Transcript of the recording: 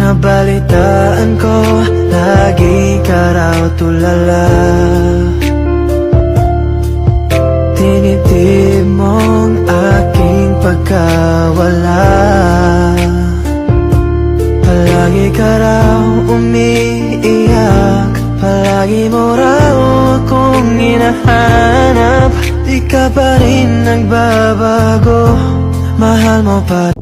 Nabalitaan ko, lagi ka raw tulala. Tinitib mong aking pagkawala. Palagi ka raw umiiyak, palagi mo raw akong hinahanap. Di ka pa rin nagbabago, mahal mo pa